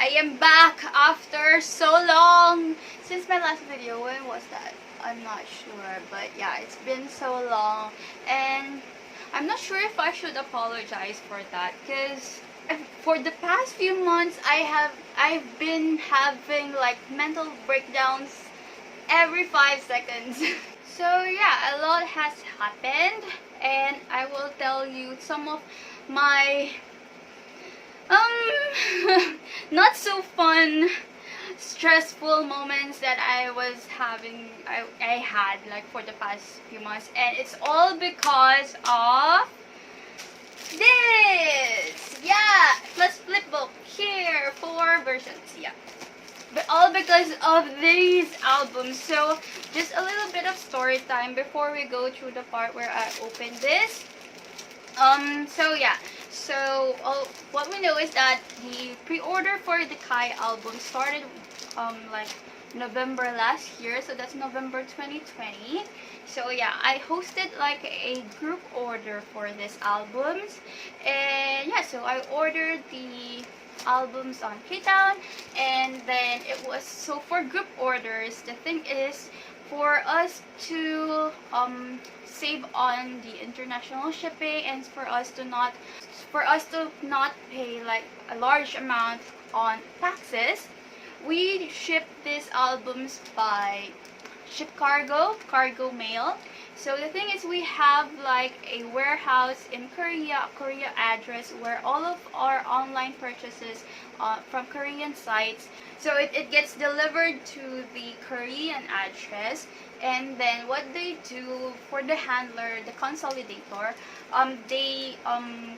I am back after so long. Since my last video, when was that? I'm not sure, but yeah, it's been so long. And I'm not sure if I should apologize for that, because for the past few months, I've been having like mental breakdowns every 5 seconds. So yeah, a lot has happened, and I will tell you some of my not so fun, stressful moments that I was having, I had like for the past few months, and it's all because of this. Yeah, plus flipbook here, 4 versions. Yeah, but all because of these albums. So just a little bit of story time before we go through the part where I open this. So yeah, so what we know is that the pre-order for the Kai album started like November last year, so that's November 2020. So yeah, I hosted like a group order for these albums, and yeah, so I ordered the albums on K-Town, and then it was, so for group orders, the thing is for us to save on the international shipping, and for us to not pay like a large amount on taxes, we ship these albums by ship cargo mail. So the thing is, we have like a warehouse in Korea address where all of our online purchases from Korean sites, so it gets delivered to the Korean address, and then what they do for the handler, the consolidator, they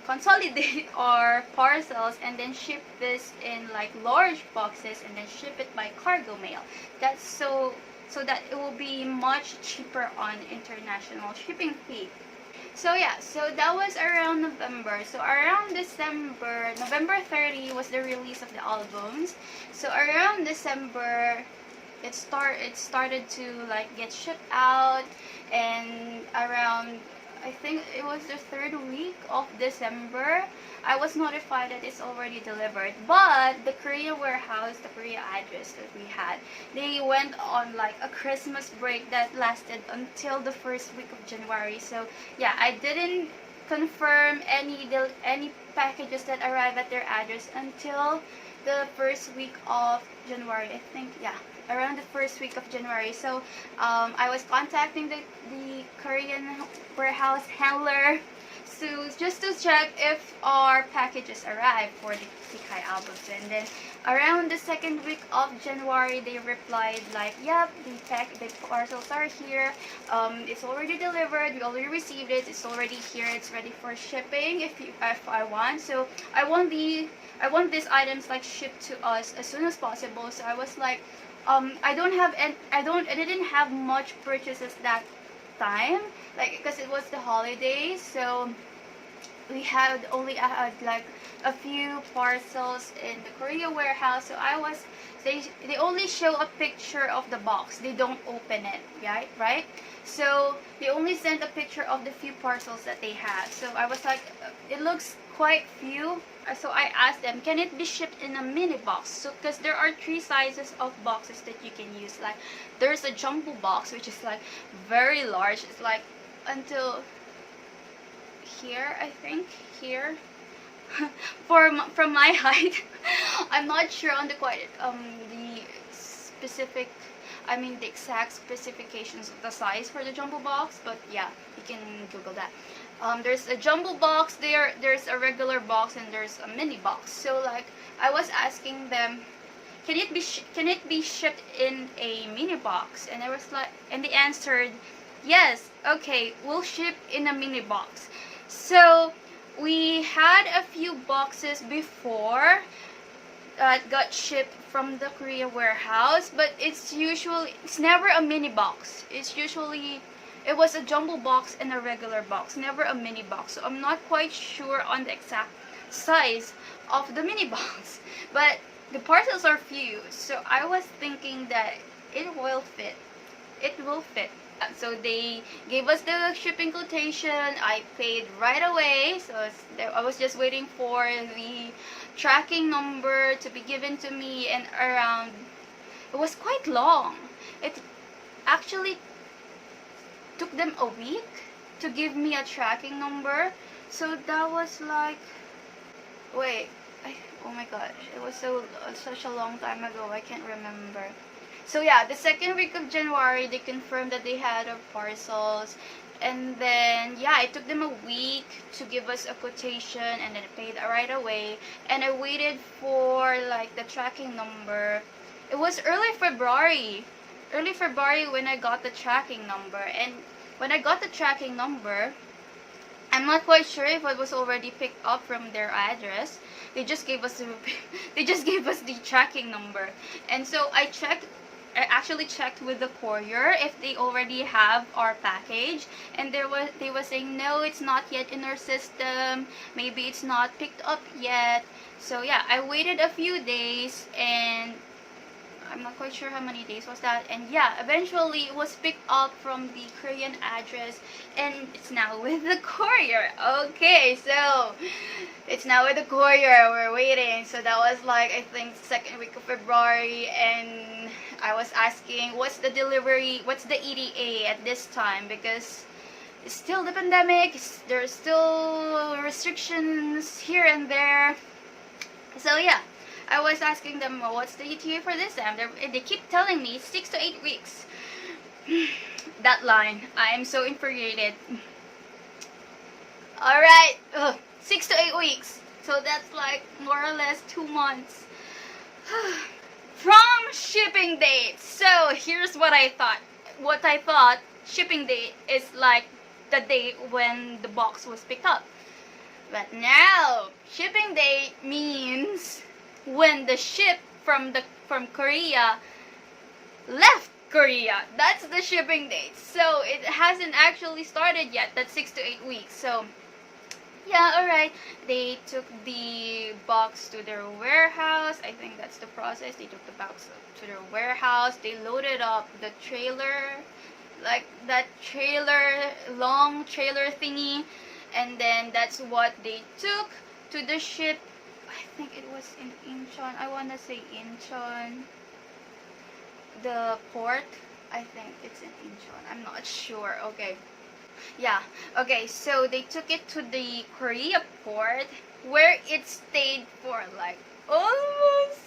consolidate our parcels and then ship this in like large boxes and then ship it by cargo mail. That's so that it will be much cheaper on international shipping fee. So yeah, so that was around November. So around December, November 30 was the release of the albums. So around December, it started to like get shipped out, and around, I think it was the 3rd week of December, I was notified that it's already delivered. But the Korea warehouse, the Korea address that we had, they went on like a Christmas break that lasted until the 1st week of January. So yeah, I didn't confirm any packages that arrived at their address until the 1st week of January. I think, yeah, around the 1st week of January. So I was contacting the Korean warehouse handler, so just to check if our packages arrived for the Kai albums. And then around the 2nd week of January, they replied like, yep, the parcels are here, it's already delivered, we already received it, it's already here, it's ready for shipping if I want. So I want these items like shipped to us as soon as possible. So I was like, I didn't have much purchases that time, like, because it was the holidays, so we had only like a few parcels in the Korea warehouse. So they only show a picture of the box, they don't open it, right? So they only sent a picture of the few parcels that they had. So I was like, it looks quite few. So I asked them, can it be shipped in a mini box? So because there are 3 sizes of boxes that you can use. Like there's a jumbo box, which is like very large, it's like until here, I think, here. From my height. I'm not sure on the specific, I mean the exact specifications of the size for the jumbo box, but yeah, you can Google that. There's a jumbo box, there's a regular box, and there's a mini box. So like I was asking them, can it be shipped in a mini box? And they answered, yes, okay, we'll ship in a mini box. So we had a few boxes before that got shipped from the Korea warehouse, but it's never a mini box. It was a jumbo box and a regular box, never a mini box. So I'm not quite sure on the exact size of the mini box, but the parcels are few, so I was thinking that it will fit. So they gave us the shipping quotation. I paid right away. So I was just waiting for the tracking number to be given to me, and it was quite long. It actually took them a week to give me a tracking number. So that was like, wait, oh my gosh, it was such a long time ago. I can't remember. So yeah, the second week of January, they confirmed that they had our parcels. And then, yeah, it took them a week to give us a quotation, and then I paid right away. And I waited for, like, the tracking number. It was early February when I got the tracking number. And when I got the tracking number, I'm not quite sure if it was already picked up from their address. They just gave us the tracking number. And so I actually checked with the courier if they already have our package, and they were saying no, it's not yet in our system, maybe it's not picked up yet. So yeah, I waited a few days, and I'm not quite sure how many days was that, and yeah, eventually it was picked up from the Korean address, and it's now with the courier. Okay, so it's now with the courier. We're waiting. So that was like, I think, second week of February, and I was asking what's the ETA at this time, because it's still the pandemic. There's still restrictions here and there. So yeah, I was asking them, well, what's the ETA for this time? They keep telling me 6 to 8 weeks. That line, I am so infuriated. Alright, 6 to 8 weeks. So that's like more or less 2 months. From shipping date. So here's what I thought. What I thought shipping date is like the date when the box was picked up. But now, shipping date means when the ship from Korea left Korea. That's the shipping date. So it hasn't actually started yet. That's 6 to 8 weeks. So yeah, alright. They took the box to their warehouse. I think that's the process. They took the box to their warehouse. They loaded up the trailer, like that long trailer thingy. And then that's what they took to the ship. I think it was in Incheon. I want to say Incheon. The port. I think it's in Incheon. I'm not sure. Okay. Yeah. Okay, so they took it to the Korea port, where it stayed for like almost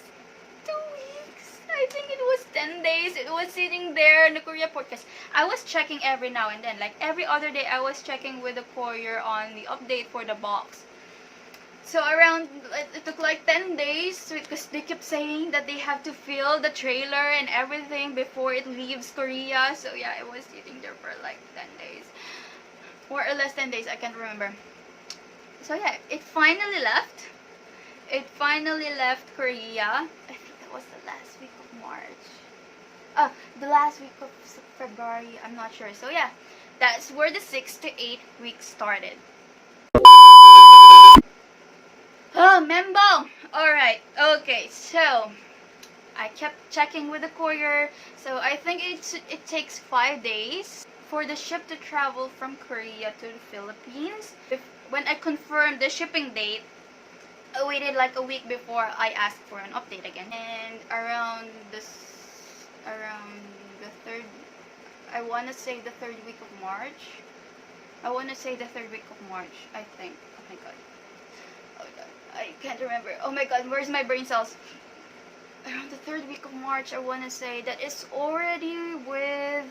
2 weeks. I think it was 10 days. It was sitting there in the Korea port, because I was checking every now and then. Like every other day, I was checking with the courier on the update for the box. So it took like 10 days, because they kept saying that they have to fill the trailer and everything before it leaves Korea. So yeah, it was sitting there for like 10 days. More or less 10 days, I can't remember. So yeah, it finally left. It finally left Korea. I think that was the last week of March. The last week of February, I'm not sure. So yeah, that's where the 6 to 8 weeks started. Oh, Membo! Alright, okay, so I kept checking with the courier. So I think it takes 5 days for the ship to travel from Korea to the Philippines. When I confirmed the shipping date, I waited like a week before I asked for an update again. And around the third, I want to say the third week of March. I think. Oh my god. I can't remember. Oh my god, where's my brain cells? Around the third week of March, I want to say that it's already with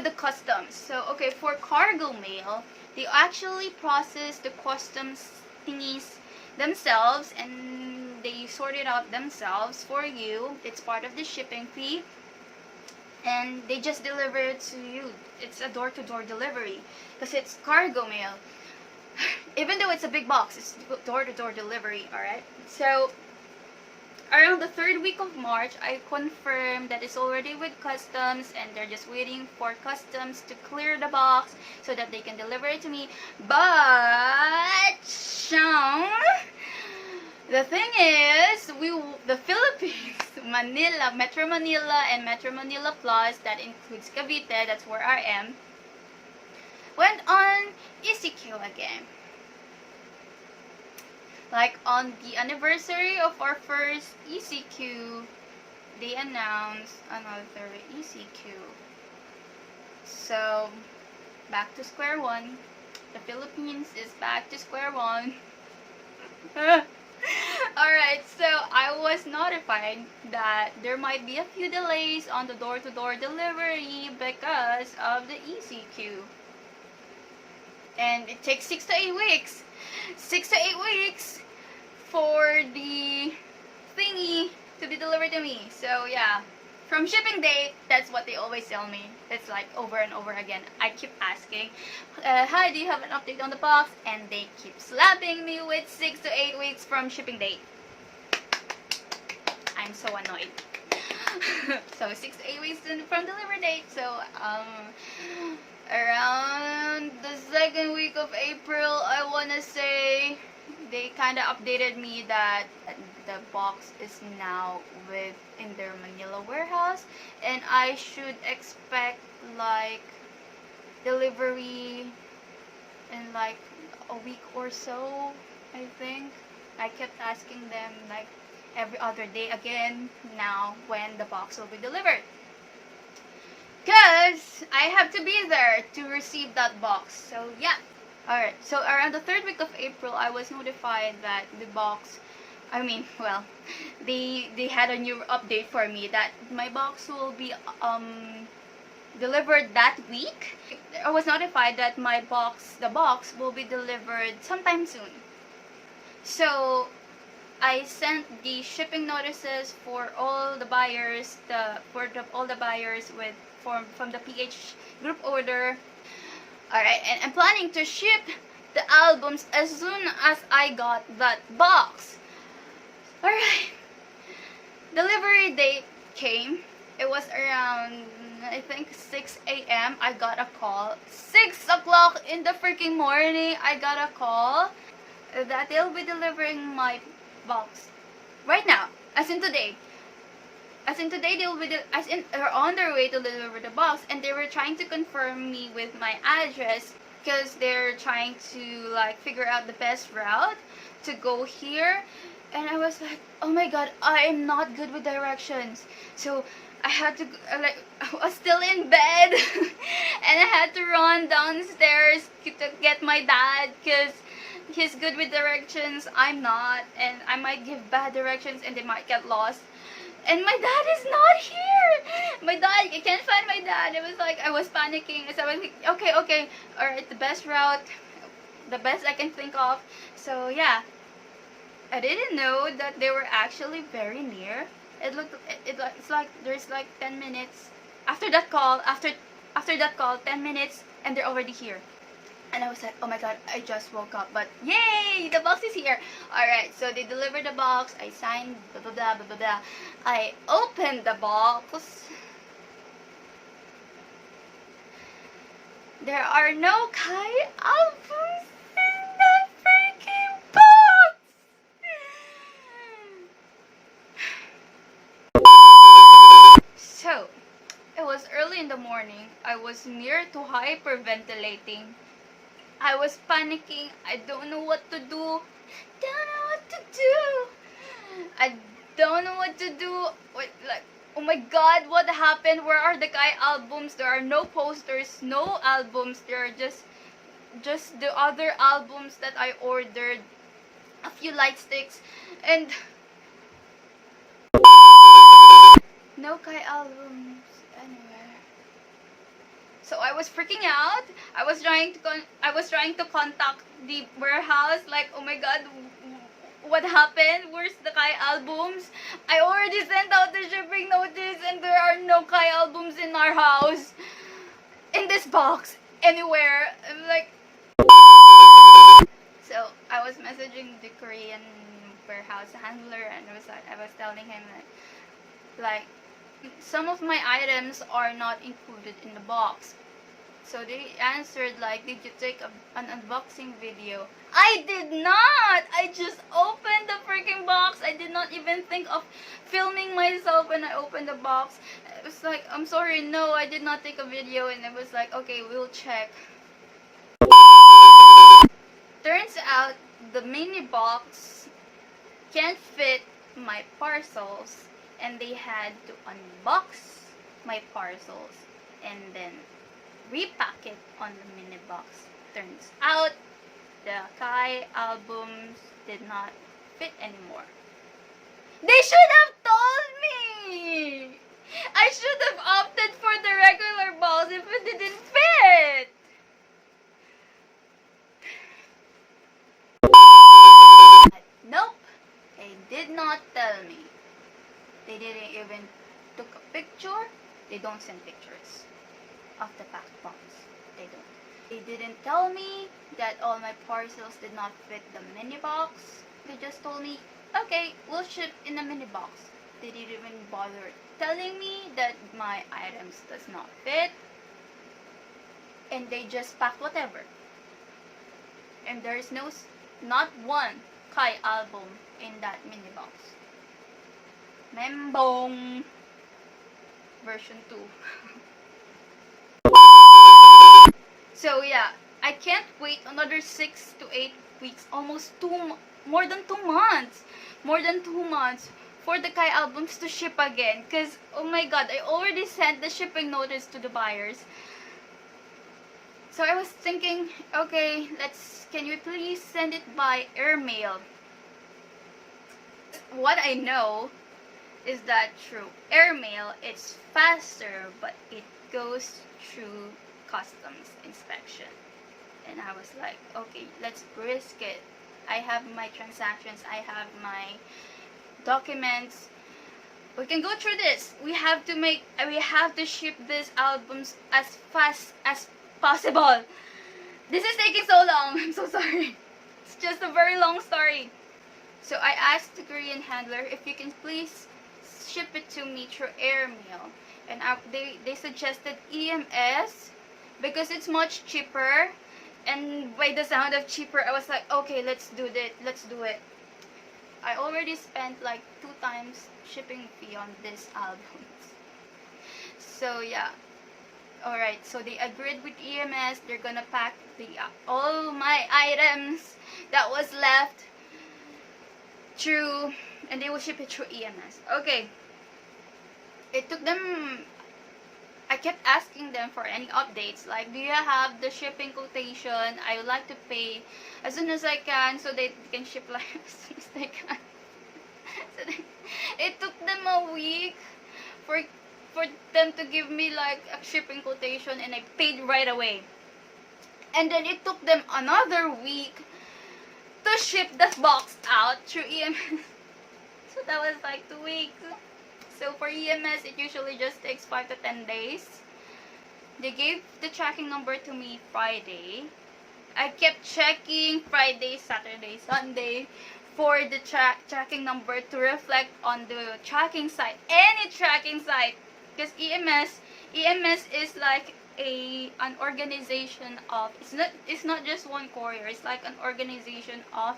the customs. So okay, for cargo mail, they actually process the customs thingies themselves, and they sort it out themselves for you. It's part of the shipping fee, and they just deliver it to you. It's a door-to-door delivery because it's cargo mail. Even though it's a big box, it's door-to-door delivery. Alright, so around the third week of March, I confirmed that it's already with customs, and they're just waiting for customs to clear the box so that they can deliver it to me. But the thing is, the Philippines Manila, Metro Manila, and Metro Manila Plus, that includes Cavite, that's where I am, went on ECQ again. Like on the anniversary of our first ECQ, they announced another ECQ. So, back to square one. The Philippines is back to square one. Alright, so I was notified that there might be a few delays on the door-to-door delivery because of the ECQ. And it takes 6 to 8 weeks. 6 to 8 weeks for the thingy to be delivered to me. So yeah, from shipping date, that's what they always tell me. It's like over and over again. I keep asking, hi, do you have an update on the box? And they keep slapping me with 6 to 8 weeks from shipping date. I'm so annoyed. So 6 to 8 weeks from delivery date. So around the second week of April, I wanna say, they kind of updated me that the box is now in their Manila warehouse, and I should expect like delivery in like a week or so, I think. I kept asking them like every other day again now when the box will be delivered, because I have to be there to receive that box. So yeah. Alright, so around the third week of April, I was notified that the box, they had a new update for me that my box will be delivered that week. I was notified that the box will be delivered sometime soon. So I sent the shipping notices for all the buyers, all the buyers from the PH group order. Alright, and I'm planning to ship the albums as soon as I got that box. Alright, delivery date came. It was around, I think, 6 a.m. I got a call. 6 o'clock in the freaking morning, I got a call that they'll be delivering my box right now, as in today. As in today, they're on their way to deliver the box, and they were trying to confirm me with my address because they're trying to like figure out the best route to go here. And I was like, oh my god, I am not good with directions. So I had to I was still in bed and I had to run downstairs to get my dad because he's good with directions. I'm not, and I might give bad directions and they might get lost. And my dad is not here. My dad, I can't find my dad. It was like, I was panicking. So I was like, okay, alright, the best route, the best I can think of. So yeah, I didn't know that they were actually very near. It's like there's like 10 minutes after that call. After that call, 10 minutes, and they're already here. And I was like, oh my god, I just woke up, but yay, the box is here. Alright, so they delivered the box, I signed, blah, blah, blah, blah, blah, blah. I opened the box. There are no Kai albums in that freaking box. So, it was early in the morning. I was near to hyperventilating. I was panicking. I don't know what to do. I don't know what to do. Oh my god, what happened? Where are the Kai albums? There are no posters, no albums. There are just the other albums that I ordered. A few light sticks. And no Kai albums anywhere. So I was freaking out. I was trying to contact the warehouse. Like, oh my god, what happened? Where's the Kai albums? I already sent out the shipping notice, and there are no Kai albums in our house, in this box, anywhere. I'm like, so I was messaging the Korean warehouse handler, and I was telling him like some of my items are not included in the box. So they answered like, did you take an unboxing video? I did not! I just opened the freaking box. I did not even think of filming myself when I opened the box. It was like, I'm sorry, no, I did not take a video. And it was like, okay, we'll check. Turns out the mini box can't fit my parcels, and they had to unbox my parcels and then repack it on the mini box. Turns out the Kai albums did not fit anymore. They should have told me! I should have opted for the regular balls if it didn't fit! Nope, they did not tell me. They didn't even took a picture. They don't send pictures of the packed box. They don't. They didn't tell me that all my parcels did not fit the mini box. They just told me, okay, we'll ship in the mini box. They didn't even bother telling me that my items does not fit. And they just pack whatever. And there is not one Kai album in that mini box. Membong version 2. So yeah, I can't wait another 6 to 8 weeks, almost more than 2 months. More than 2 months for the Kai albums to ship again. Cause oh my god, I already sent the shipping notice to the buyers. So I was thinking, okay, can you please send it by airmail? What I know is that through airmail, it's faster, but it goes through customs inspection. And I was like, okay, let's risk it. I have my transactions, I have my documents. We can go through this. We have to ship these albums as fast as possible. This is taking so long. I'm so sorry. It's just a very long story. So I asked the Korean handler if you can please ship it to me through airmail. And they suggested EMS because it's much cheaper. And by the sound of cheaper, I was like, okay, let's do it. I already spent like 2 times shipping fee on this albums. So yeah. Alright, so they agreed with EMS. They're gonna pack all my items that was left through, and they will ship it through EMS. Okay. It took them, I kept asking them for any updates, like, do you have the shipping quotation? I would like to pay as soon as I can so they can ship like as soon as they can. It took them a week for them to give me like a shipping quotation, and I paid right away. And then it took them another week to ship the box out through EMS. So that was like 2 weeks. So for EMS, it usually just takes 5 to 10 days. They gave the tracking number to me Friday. I kept checking Friday, Saturday, Sunday for the tracking number to reflect on the tracking site, any tracking site. Because EMS is like an organization of, it's not just one courier, it's like an organization of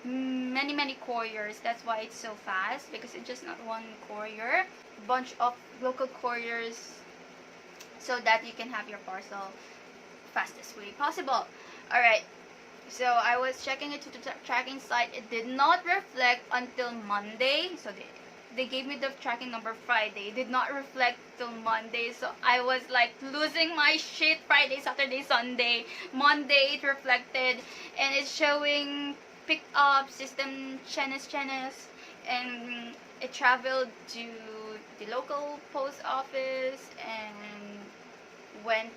many couriers. That's why it's so fast, because it's just not one courier, bunch of local couriers, so that you can have your parcel fastest way possible. Alright, so I was checking it to the tracking site. It did not reflect until Monday. So they gave me the tracking number Friday. It did not reflect till Monday. So I was like losing my shit. Friday, Saturday, Sunday. Monday it reflected, and it's showing pick up system chenes, and it traveled to the local post office and went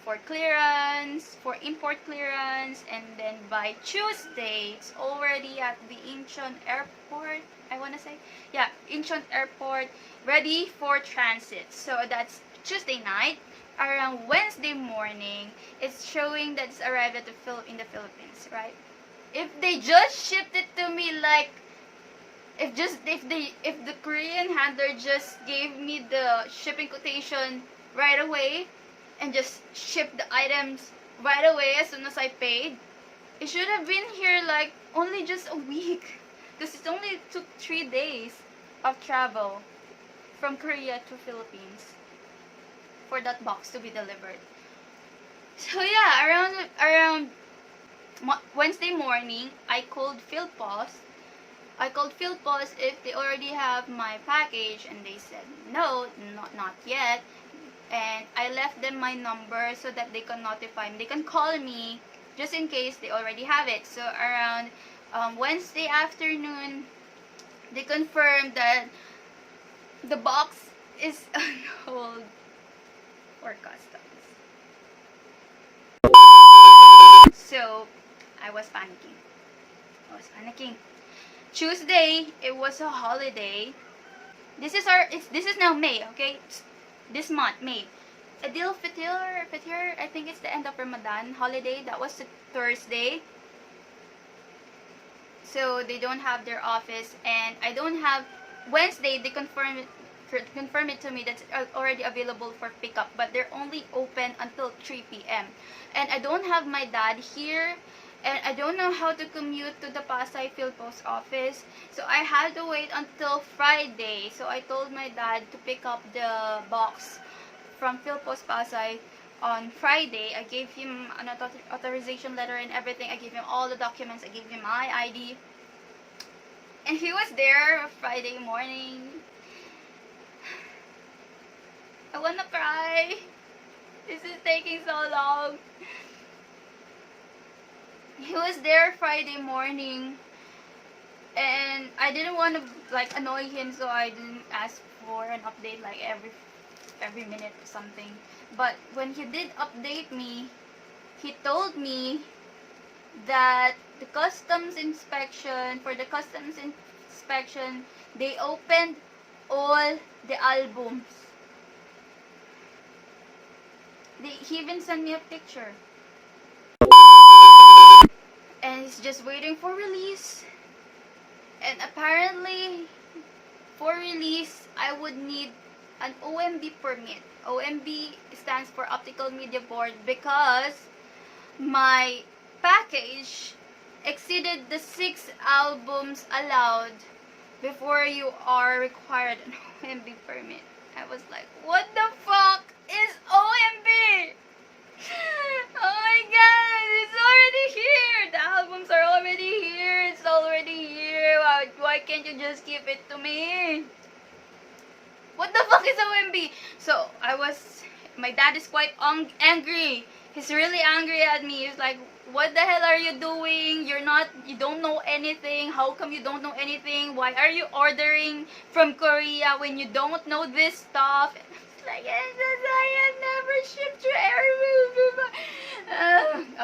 for clearance, for import clearance, and then by Tuesday it's already at the Incheon airport, I want to say. Yeah, Incheon airport, ready for transit. So that's Tuesday night. Around Wednesday morning, it's showing that it's arrived at in the Philippines, right? If they just shipped it to me, like, if the Korean handler just gave me the shipping quotation right away and just shipped the items right away as soon as I paid, It should have been here like only just a week. Because it only took 3 days of travel from Korea to Philippines for that box to be delivered. So yeah, around Wednesday morning, I called Philpost. If they already have my package, and they said no, not yet. And I left them my number so that they can notify me. They can call me just in case they already have it. So around Wednesday afternoon, they confirmed that the box is on hold for customs. So I was panicking. Tuesday, it was a holiday. This is now May, okay? This month, May. Adil Fitr, I think it's the end of Ramadan holiday. That was the Thursday. So they don't have their office, and I don't have Wednesday. They confirm it to me that's already available for pickup, but they're only open until 3 p.m. And I don't have my dad here, and I don't know how to commute to the Pasay Field Post Office, so I had to wait until Friday. So I told my dad to pick up the box from Field Post Pasay on Friday. I gave him an authorization letter and everything. I gave him all the documents. I gave him my ID. And he was there Friday morning. I wanna cry. This is taking so long. He was there Friday morning, and I didn't want to like annoy him, so I didn't ask for an update like every minute or something. But when he did update me, he told me that the customs inspection, they opened all the albums. He even sent me a picture. And he's just waiting for release. And apparently, for release, I would need an OMB permit. OMB stands for Optical Media Board, because my package exceeded the 6 albums allowed before you are required an OMB permit. I was like, what the fuck is OMB? Oh my god, it's already here. The albums are already here. It's already here. Why can't you just give it to me? What the fuck is OMB? So my dad is quite angry. He's really angry at me. He's like, what the hell are you doing? You don't know anything. How come you don't know anything? Why are you ordering from Korea when you don't know this stuff? Like, I have never shipped through air.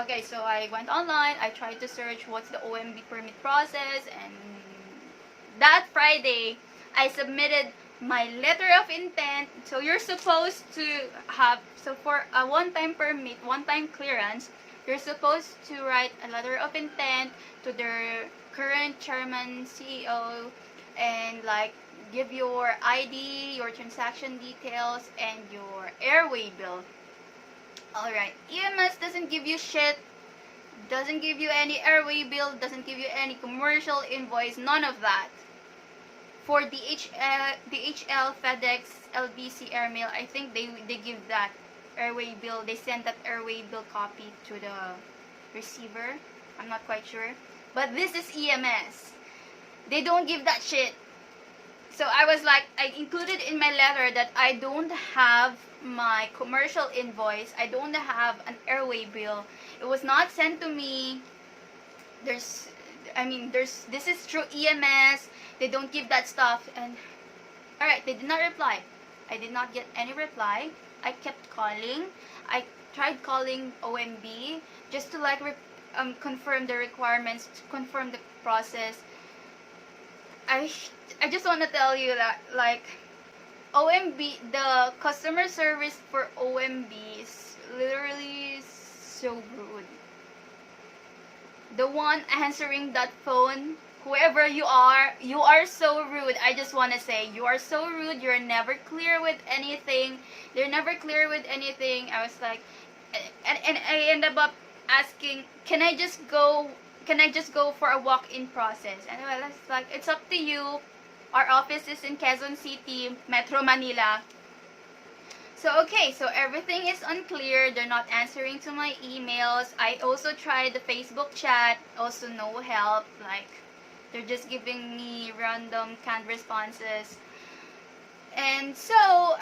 Okay, so I went online. I tried to search what's the OMB permit process, and that Friday, I submitted my letter of intent. So you're supposed to have, so for a one-time permit, one-time clearance, you're supposed to write a letter of intent to their current chairman, CEO, and like give your ID, your transaction details, and your airway bill. Alright, EMS doesn't give you shit, doesn't give you any airway bill, doesn't give you any commercial invoice, none of that. For DHL, FedEx, LBC, Airmail, I think they give that airway bill, they send that airway bill copy to the receiver. I'm not quite sure. But this is EMS. They don't give that shit. So I was like, I included in my letter that I don't have my commercial invoice. I don't have an airway bill. It was not sent to me. This is through EMS. They don't give that stuff. And alright, they did not reply. I did not get any reply. I kept calling. I tried calling OMB just to like confirm the requirements, to confirm the process. I just want to tell you that like OMB, the customer service for OMB is literally so rude. The one answering that phone, whoever you are so rude. I just want to say, you are so rude. You're never clear with anything. They're never clear with anything. I was like, and I ended up asking, can I just go for a walk-in process? And well, it's like, it's up to you. Our office is in Quezon City, Metro Manila. So okay, so everything is unclear. They're not answering to my emails. I also tried the Facebook chat, also no help. Like, they're just giving me random canned responses. And so,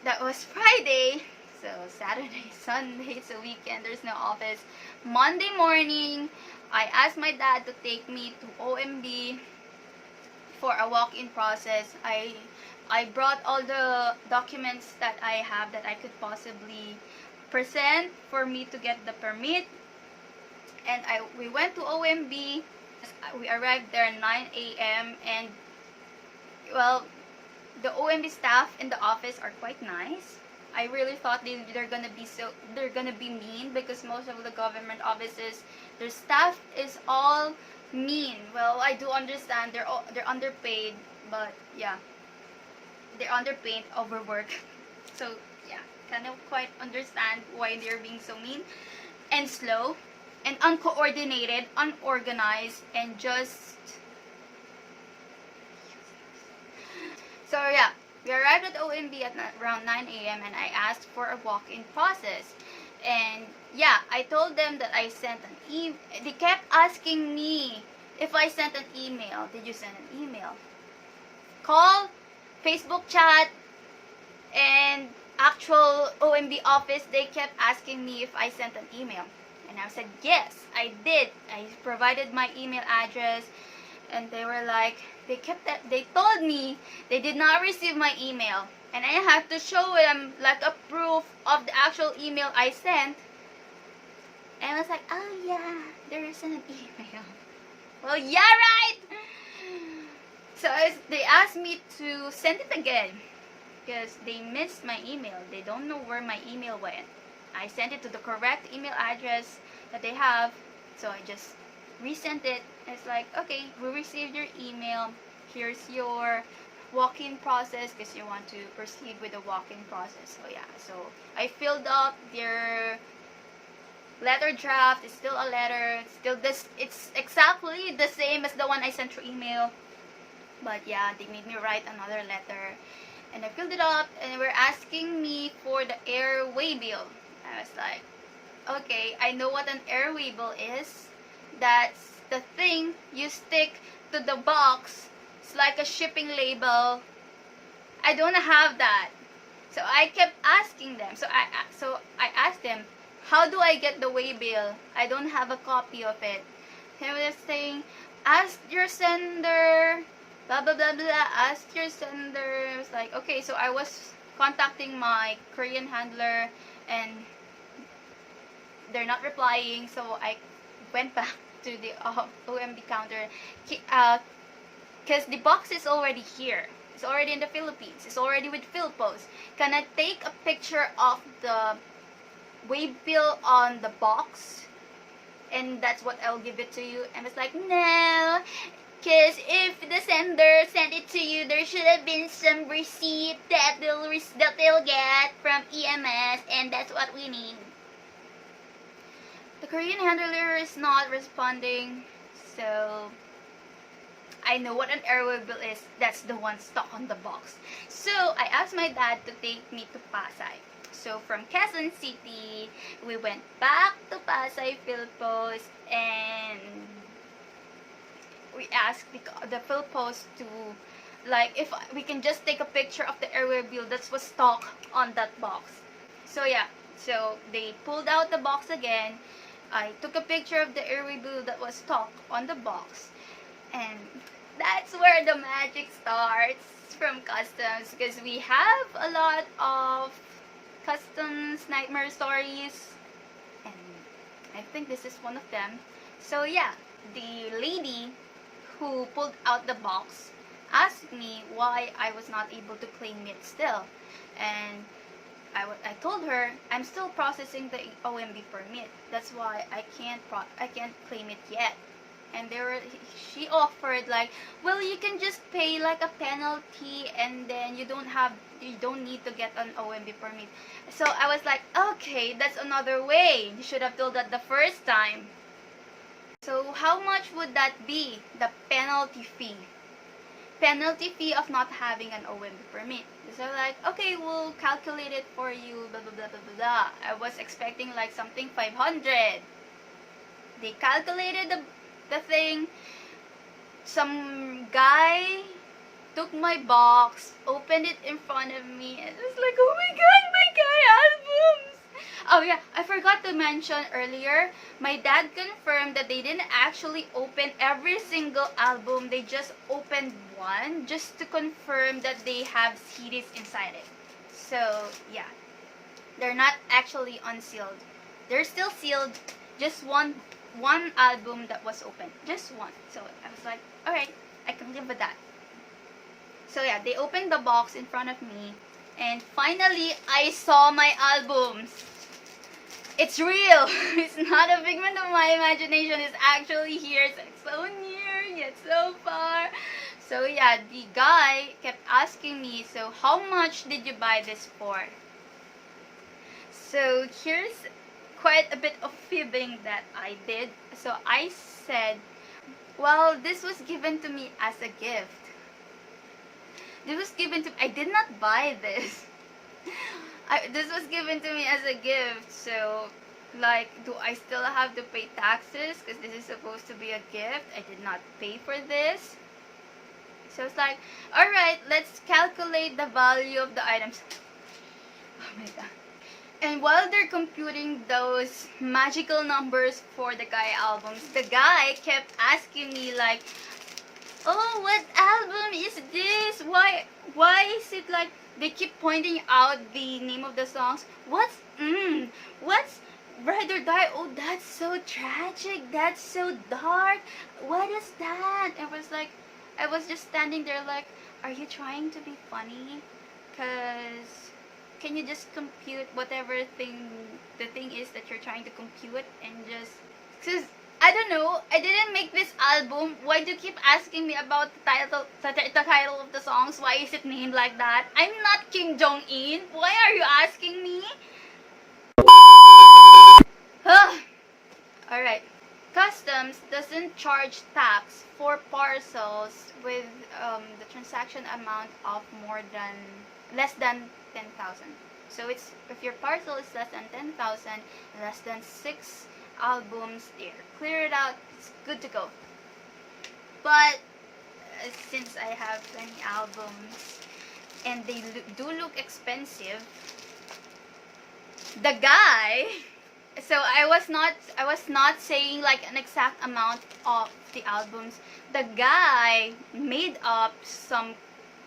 that was Friday. So Saturday, Sunday, it's a weekend. There's no office. Monday morning, I asked my dad to take me to OMB for a walk-in process. I brought all the documents that I have that I could possibly present for me to get the permit. And we went to OMB. We arrived there at 9 a.m. and well, the OMB staff in the office are quite nice. I really thought they're gonna be mean, because most of the government offices, their staff is all mean. Well, I do understand they're underpaid, but yeah, they're underpaid, overwork. So yeah, kind of quite understand why they're being so mean and slow and uncoordinated, unorganized, and just. So yeah, we arrived at OMB at around 9 a.m. and I asked for a walk-in process. And yeah, I told them that I sent an email. They kept asking me if I sent an email. Did you send an email? Call, Facebook chat, and actual OMB office, they kept asking me if I sent an email. And I said, yes, I did. I provided my email address. And they were like, they told me they did not receive my email. And I had to show them like a proof of the actual email I sent. And I was like, oh yeah, there isn't an email. Well, yeah, right! So they asked me to send it again, because they missed my email. They don't know where my email went. I sent it to the correct email address that they have. So I just resent it. It's like, okay, we received your email. Here's your walk-in process, because you want to proceed with the walk-in process. So yeah, so I filled up their letter draft. It's still a letter. It's exactly the same as the one I sent through email. But yeah, they made me write another letter. And I filled it up, and they were asking me for the airway bill. I was like, okay, I know what an airway bill is. That's the thing you stick to the box. It's like a shipping label. I don't have that. So I kept asking them. So I asked them, how do I get the way bill? I don't have a copy of it. They were saying, ask your sender. Blah blah blah blah. Ask your sender. I was like, okay. So I was contacting my Korean handler, and they're not replying. So I went back to the OMB counter, because the box is already here. It's already in the Philippines. It's already with PhilPost. Can I take a picture of the way bill on the box? And that's what I'll give it to you. And it's like, no, because if the sender sent it to you, there should have been some receipt that they'll get from EMS, and that's what we need. The Korean handler is not responding, so I know what an airway bill is. That's the one stuck on the box. So I asked my dad to take me to Pasay. So from Quezon City, we went back to Pasay PhilPost, and we asked the PhilPost to, like, if we can just take a picture of the airway bill that was stuck on that box. So yeah, so they pulled out the box again. I took a picture of the airway bill that was stuck on the box, and that's where the magic starts from customs, because we have a lot of customs nightmare stories, and I think this is one of them. So yeah, the lady who pulled out the box asked me why I was not able to claim it still, and I told her I'm still processing the OMB permit. That's why I can't claim it yet. and she offered like, well, you can just pay like a penalty, and then you don't need to get an OMB permit. So I was like, okay, that's another way. You should have told that the first time. So how much would that be? The penalty fee. Penalty fee of not having an OMB permit. So like, okay, we'll calculate it for you, blah blah blah blah blah. I was expecting like something 500. They calculated the thing. Some guy took my box, opened it in front of me, and it was like, oh my god, my guy albums! Oh yeah, I forgot to mention earlier, my dad confirmed that they didn't actually open every single album. They just opened one just to confirm that they have CDs inside it. So yeah, they're not actually unsealed. They're still sealed. Just one album that was open. Just one. So I was like, alright, I can live with that. So yeah, they opened the box in front of me, and finally I saw my albums. It's real. It's not a figment of my imagination. It's actually here. It's like so near yet so far. So yeah, the guy kept asking me, so how much did you buy this for? So here's quite a bit of fibbing that I did. So I said, well, this was given to me as a gift. This was given to me. I did not buy this. This was given to me as a gift. So, like, do I still have to pay taxes? Because this is supposed to be a gift. I did not pay for this. So it's like, alright, let's calculate the value of the items. Oh my god. And while they're computing those magical numbers for the guy albums, the guy kept asking me like, oh, what album is this? Why is it like, they keep pointing out the name of the songs. What's Ride or Die? Oh, that's so tragic. That's so dark. What is that? And I was just standing there like, are you trying to be funny? Cause can you just compute whatever the thing is that you're trying to compute, and just, cause I don't know, I didn't make this album. Why do you keep asking me about the title of the songs? Why is it named like that? I'm not Kim Jong-un. Why are you asking me? Alright. Customs doesn't charge tax for parcels with the transaction amount of less than 10,000. So it's, if your parcel is less than 10,000, less than 6 albums, there, clear it out, it's good to go. But since I have 20 albums and they do look expensive, the guy, so I was not saying like an exact amount of the albums. The guy made up some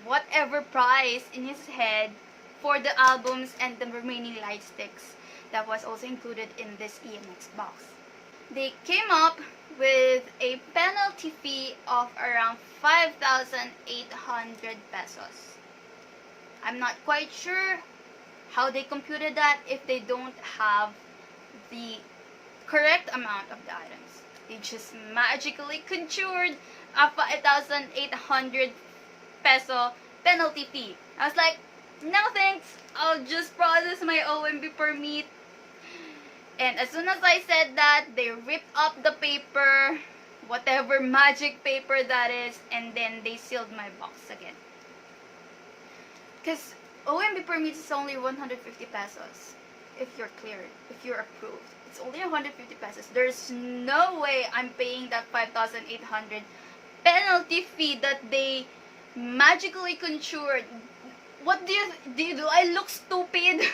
whatever price in his head for the albums and the remaining light sticks that was also included in this EMX box. They came up with a penalty fee of around 5,800 pesos. I'm not quite sure how they computed that if they don't have the correct amount of the items. They just magically conjured a 5,800 peso penalty fee. I was like, no thanks, I'll just process my OMB permit. And as soon as I said that, they ripped up the paper, whatever magic paper that is, and then they sealed my box again. Because OMB permit is only 150 pesos if you're cleared, if you're approved. It's only 150 pesos. There's no way I'm paying that 5,800 penalty fee that they magically conjured. What do you do? I look stupid?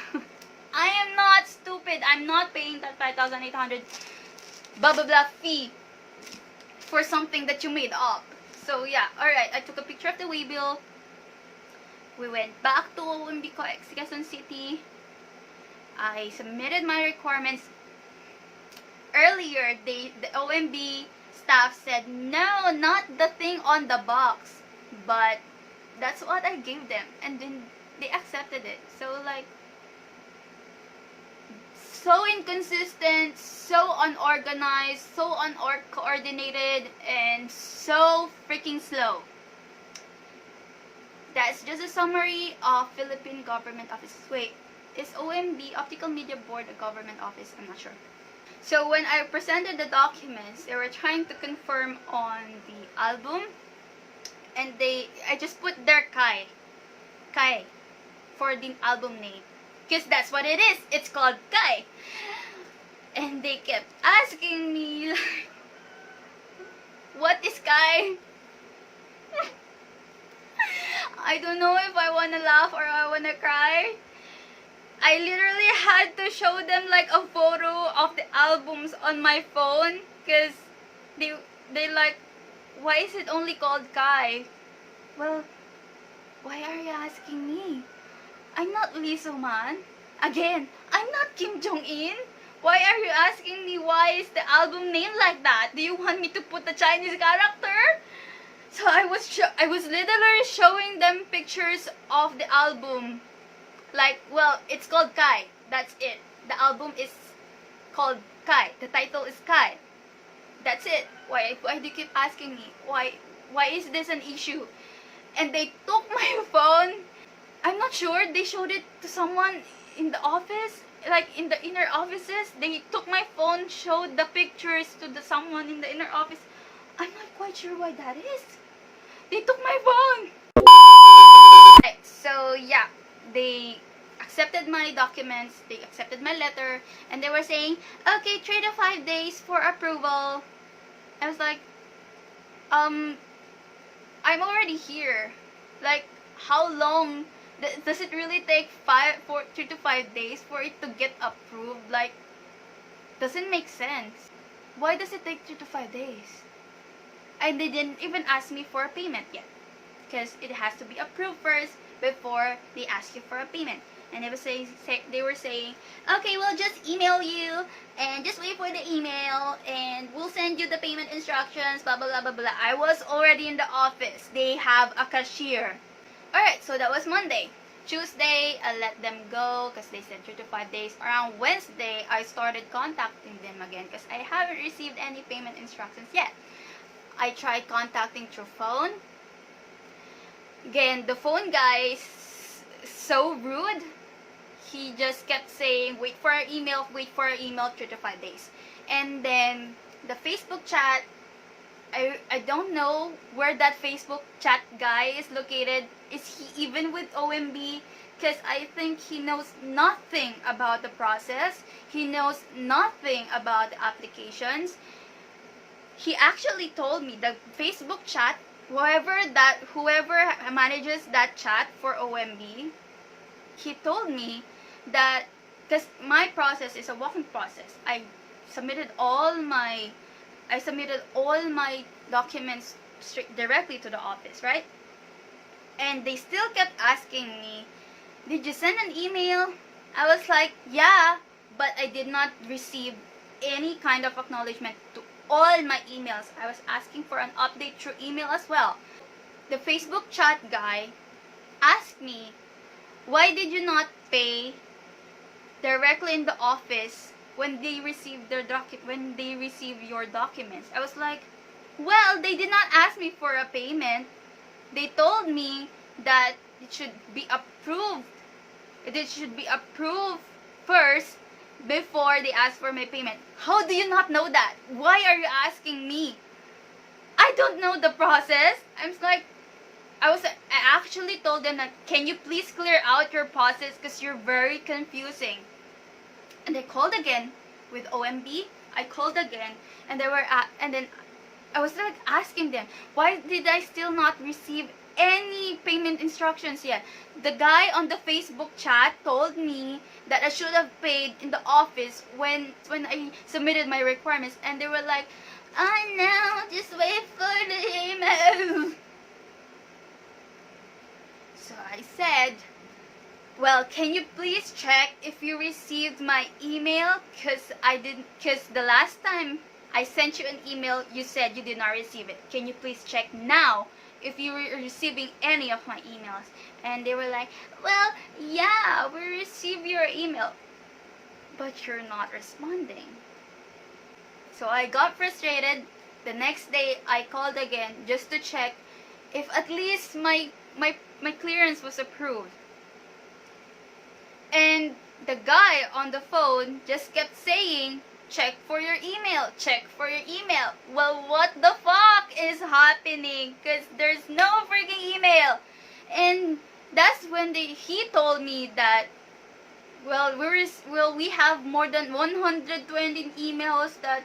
I am not stupid. I'm not paying that 5,800 blah blah blah fee for something that you made up. So yeah, alright, I took a picture of the waybill. We went back to OMB Quezon City. I submitted my requirements. Earlier, the OMB staff said, no, not the thing on the box. But that's what I gave them, and then they accepted it. So like, so inconsistent, so unorganized, so uncoordinated, and so freaking slow. That's just a summary of Philippine government offices. Wait, is OMB, Optical Media Board, a government office? I'm not sure. So when I presented the documents, they were trying to confirm on the album, and I just put their Kai for the album name, because that's what it is. It's called Kai. And they kept asking me, like, what is Kai? I don't know if I want to laugh or I want to cry. I literally had to show them like a photo of the albums on my phone, because they like, why is it only called Kai? Well, why are you asking me? I'm not Lee So-man. Again, I'm not Kim Jong-un. Why are you asking me why is the album named like that? Do you want me to put a Chinese character? So I was literally showing them pictures of the album. Like, well, it's called Kai. That's it. The album is called Kai. The title is Kai. That's it. Why do you keep asking me? Why is this an issue? And they took my phone. I'm not sure. They showed it to someone in the office. Like, in the inner offices. They took my phone, showed the pictures to someone in the inner office. I'm not quite sure why that is. They took my phone. Right, so yeah, they accepted my documents, they accepted my letter, and they were saying, okay, 3 to 5 days for approval. I was like, I'm already here. Like, how long does it really take 3 to 5 days for it to get approved? Like, doesn't make sense. Why does it take 3 to 5 days? And they didn't even ask me for a payment yet, because it has to be approved first before they ask you for a payment. And they were saying, okay, we'll just email you, and just wait for the email, and we'll send you the payment instructions, blah blah blah blah blah. I was already in the office. They have a cashier. Alright, so that was Monday. Tuesday, I let them go because they said 3 to 5 days. Around Wednesday, I started contacting them again because I haven't received any payment instructions yet. I tried contacting through phone. Again, the phone guy is so rude. He just kept saying, wait for our email, 3 to 5 days. And then the Facebook chat, I don't know where that Facebook chat guy is located. Is he even with OMB? Because I think he knows nothing about the process. He knows nothing about the applications. He actually told me the Facebook chat, whoever manages that chat for OMB, he told me that, because my process is a walk-in process, I submitted all my documents directly to the office, right? And they still kept asking me, did you send an email? I was like, yeah, but I did not receive any kind of acknowledgement to all my emails. I was asking for an update through email as well. The Facebook chat guy asked me, why did you not pay directly in the office when they receive your documents? I was like, well, they did not ask me for a payment. They told me that it should be approved. It should be approved first before they ask for my payment. How do you not know that? Why are you asking me? I don't know the process. I actually told them that, can you please clear out your process because you're very confusing. And I called again with OMB. I called again, and then I was like asking them, why did I still not receive any payment instructions yet? The guy on the Facebook chat told me that I should have paid in the office when I submitted my requirements, and they were like, oh no, just wait for the email. So I said, well, can you please check if you received my email? Because the last time I sent you an email, you said you did not receive it. Can you please check now if you were receiving any of my emails? And they were like, well, yeah, we received your email. but you're not responding. So I got frustrated. The next day, I called again just to check if at least my clearance was approved. And the guy on the phone just kept saying, check for your email, check for your email. Well, what the fuck is happening? Because there's no freaking email. And that's when he told me that, we have more than 120 emails that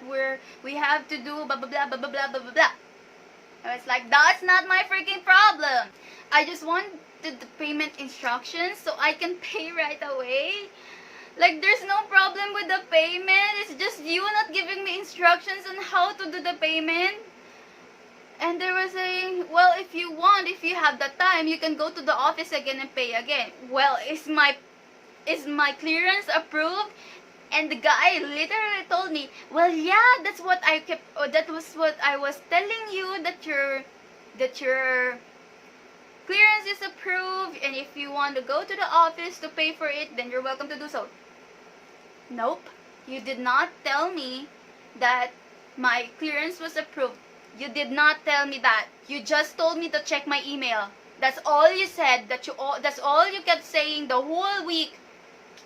we have to do, blah, blah, blah, blah, blah, blah, blah, blah, blah. I was like, that's not my freaking problem. I just wanted the payment instructions so I can pay right away. Like, there's no problem with the payment. It's just you not giving me instructions on how to do the payment. And they were saying, well, if you have the time, you can go to the office again and pay again. Well, is my clearance approved? And the guy literally told me, well, yeah, that was what I was telling you, that your clearance is approved, and if you want to go to the office to pay for it, then you're welcome to do so. Nope, you did not tell me that my clearance was approved. You did not tell me that. You just told me to check my email. That's all you said. That's all you kept saying the whole week.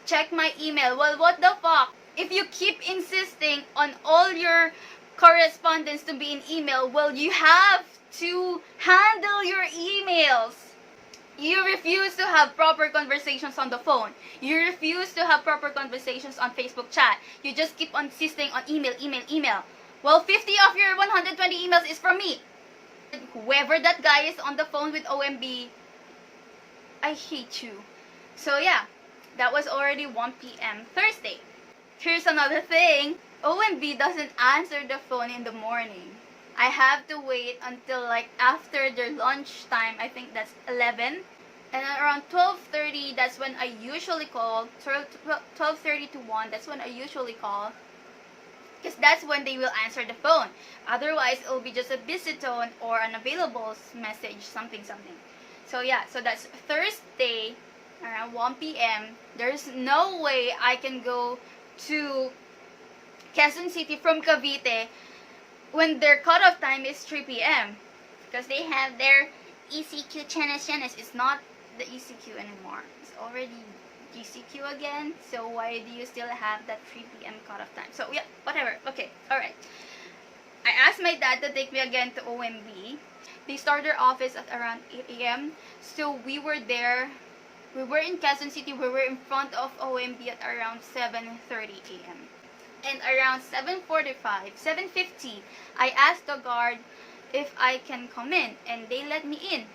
Check my email. Well, what the fuck? If you keep insisting on all your correspondence to be in email, well, you have to handle your emails. You refuse to have proper conversations on the phone. You refuse to have proper conversations on Facebook chat. You just keep on insisting on email, email, email. Well, 50 of your 120 emails is from me. Whoever that guy is on the phone with OMB, I hate you. So yeah, that was already 1 p.m. Thursday. Here's another thing. OMB doesn't answer the phone in the morning. I have to wait until like after their lunch time. I think that's 11. And around 12:30, that's when I usually call. 12:30 to 1, that's when I usually call. Because that's when they will answer the phone. Otherwise, it'll be just a busy tone or unavailable message, something. So yeah, so that's Thursday around 1 p.m. There's no way I can go to Quezon City from Cavite when their cutoff time is 3 p.m. Because they have their ECQ chenes. It's not the ECQ anymore. It's already GCQ again. So why do you still have that 3 p.m. cutoff time? So yeah, whatever. Okay, alright. I asked my dad to take me again to OMB. They start their office at around 8 a.m. So we were there. We were in Quezon City. We were in front of OMB at around 7:30 a.m. And around 7:50, I asked the guard if I can come in, and they let me in.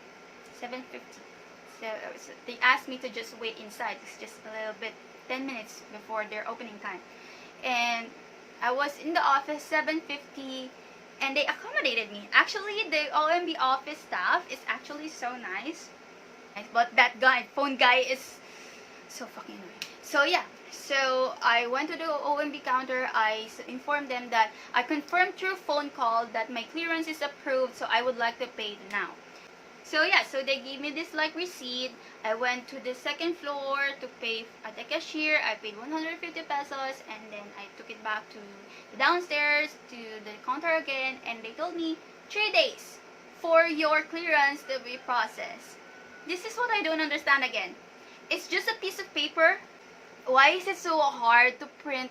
7:50. So they asked me to just wait inside. It's just a little bit, 10 minutes before their opening time. And I was in the office 7:50, and they accommodated me. Actually, the OMB office staff is actually so nice. But that guy, phone guy, is so fucking annoying. So yeah, so I went to the OMB counter. I informed them that I confirmed through phone call that my clearance is approved, so I would like to pay now. So yeah, so they gave me this like receipt. I went to the second floor to pay at the cashier. I paid 150 pesos, and then I took it back to the downstairs to the counter again, and they told me 3 days for your clearance to be processed. This is what I don't understand again. It's just a piece of paper. Why is it so hard to print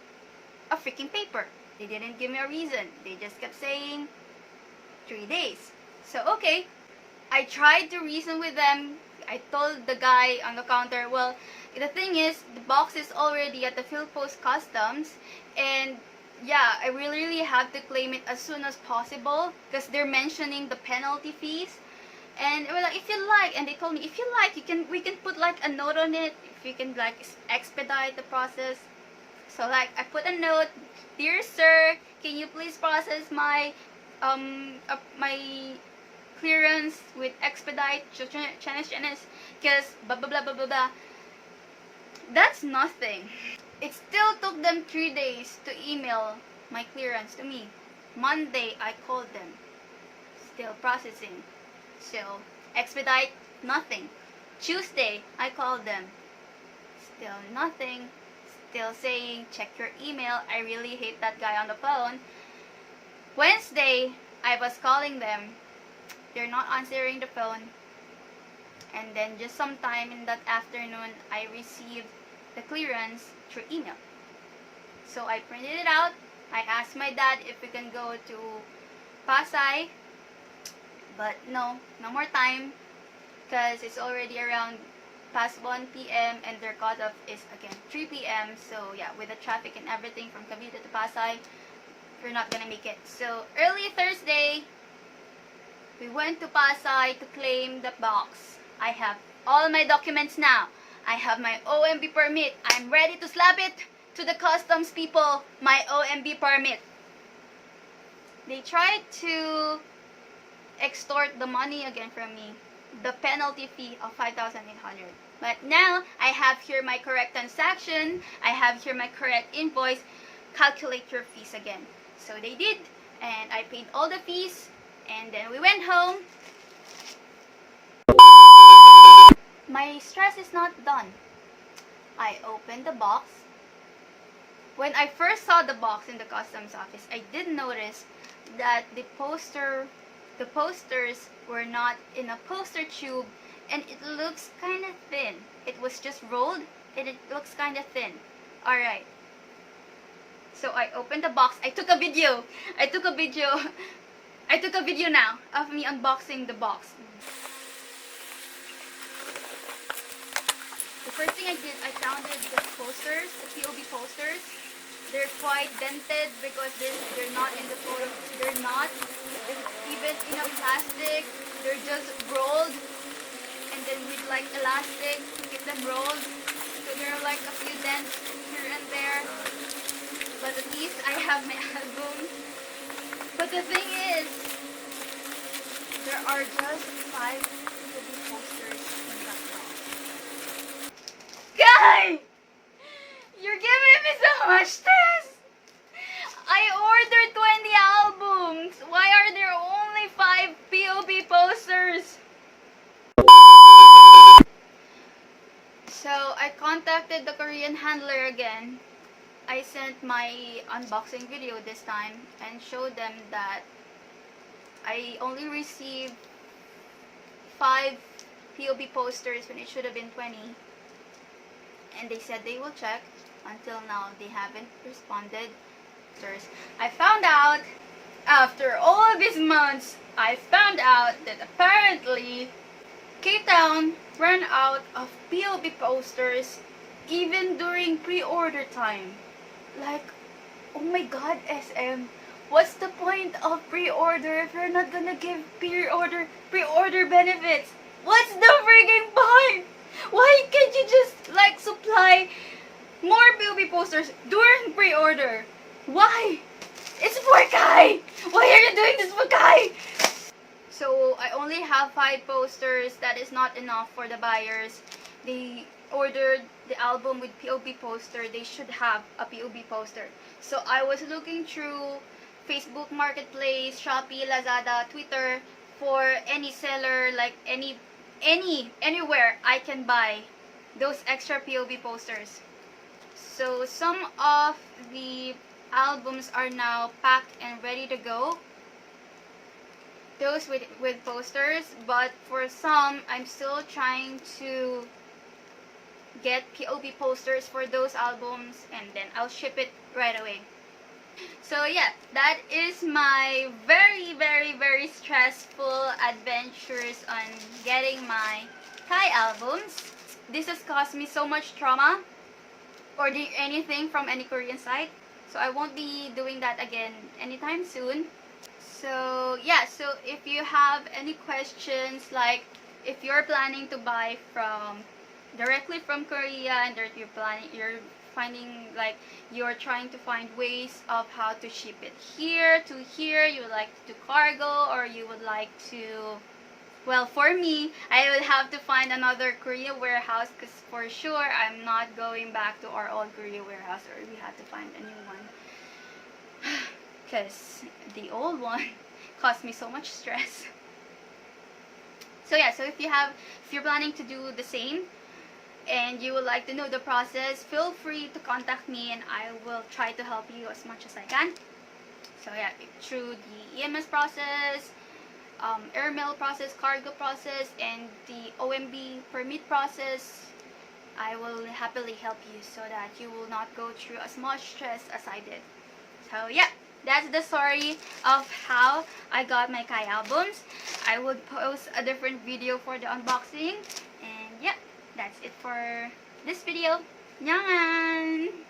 a freaking paper? They didn't give me a reason. They just kept saying 3 days. So okay, I tried to reason with them. I told the guy on the counter, well, the thing is, the box is already at the Philpost Customs, and yeah, I really have to claim it as soon as possible because they're mentioning the penalty fees. And they were like, if you like, and they told me, if you like, we can put like a note on it, if you can like expedite the process. So like, I put a note, dear sir, can you please process my my clearance with expedite, because blah blah blah blah blah blah. That's nothing. It still took them 3 days to email my clearance to me. Monday, I called them. Still processing. So, expedite, nothing. Tuesday, I called them. Still nothing. still saying, check your email. I really hate that guy on the phone. Wednesday, I was calling them. They're not answering the phone. And then just sometime in that afternoon, I received the clearance through email. So I printed it out. I asked my dad if we can go to Pasay. But no more time. Because it's already around past 1 p.m. and their cutoff is again 3 p.m. So yeah, with the traffic and everything from Cavite to Pasay, we're not gonna make it. So early Thursday, we went to Pasay to claim the box. I have all my documents now. I have my OMB permit. I'm ready to slap it to the customs people, my OMB permit. They tried to extort the money again from me, the penalty fee of 5,800. But now I have here my correct transaction. I have here my correct invoice. Calculate your fees again. So they did, and I paid all the fees, and then we went home. My stress is not done. I opened the box. When I first saw the box in the customs office, I did notice that the posters were not in a poster tube, and it looks kind of thin. It was just rolled, and it looks kind of thin. Alright. So I opened the box. I took a video now of me unboxing the box. The first thing I did, I counted the posters, the POB posters. They're quite dented because they're not in the photo. They're not even in a plastic. They're just rolled, and then with like elastic to keep them rolled. So there are like a few dents here and there. But at least I have my album. But the thing is, there are just 5 POB posters in that box. Guy! You're giving me so much stress! I ordered 20 albums! Why are there only 5 POB posters? So, I contacted the Korean handler again. I sent my unboxing video this time and showed them that I only received 5 POB posters when it should have been 20. And they said they will check. Until now, they haven't responded. I found out, after all these months, I found out that apparently K-Town ran out of POB posters even during pre-order time. Like, oh my god, SM, what's the point of pre-order if you're not gonna give pre-order benefits? What's the freaking point? Why can't you just like supply more POB posters during pre-order? Why? It's for Kai! Why are you doing this for Kai? So, I only have 5 posters. That is not enough for the buyers. They ordered the album with POB poster. They should have a POB poster. So, I was looking through Facebook Marketplace, Shopee, Lazada, Twitter for any seller, like anywhere I can buy those extra POB posters. So some of the albums are now packed and ready to go. Those with posters, but for some, I'm still trying to get POB posters for those albums, and then I'll ship it right away. So yeah, that is my very stressful adventures on getting my Thai albums. This has caused me so much trauma, ordering anything from any Korean site. So I won't be doing that again anytime soon. So yeah, so if you have any questions, like if you're planning to buy directly from Korea, and you're finding, like, you're trying to find ways of how to ship it here to here, you would like to do cargo, or you would like to, well, for me, I would have to find another Korea warehouse, because for sure I'm not going back to our old Korea warehouse, or we have to find a new one, because the old one caused me so much stress. So yeah, so if you're planning to do the same, and you would like to know the process, feel free to contact me and I will try to help you as much as I can. So yeah, through the EMS process, airmail process, cargo process, and the OMB permit process, I will happily help you so that you will not go through as much stress as I did. So yeah, that's the story of how I got my Kai albums. I would post a different video for the unboxing. And yeah, that's it for this video. Nyangan!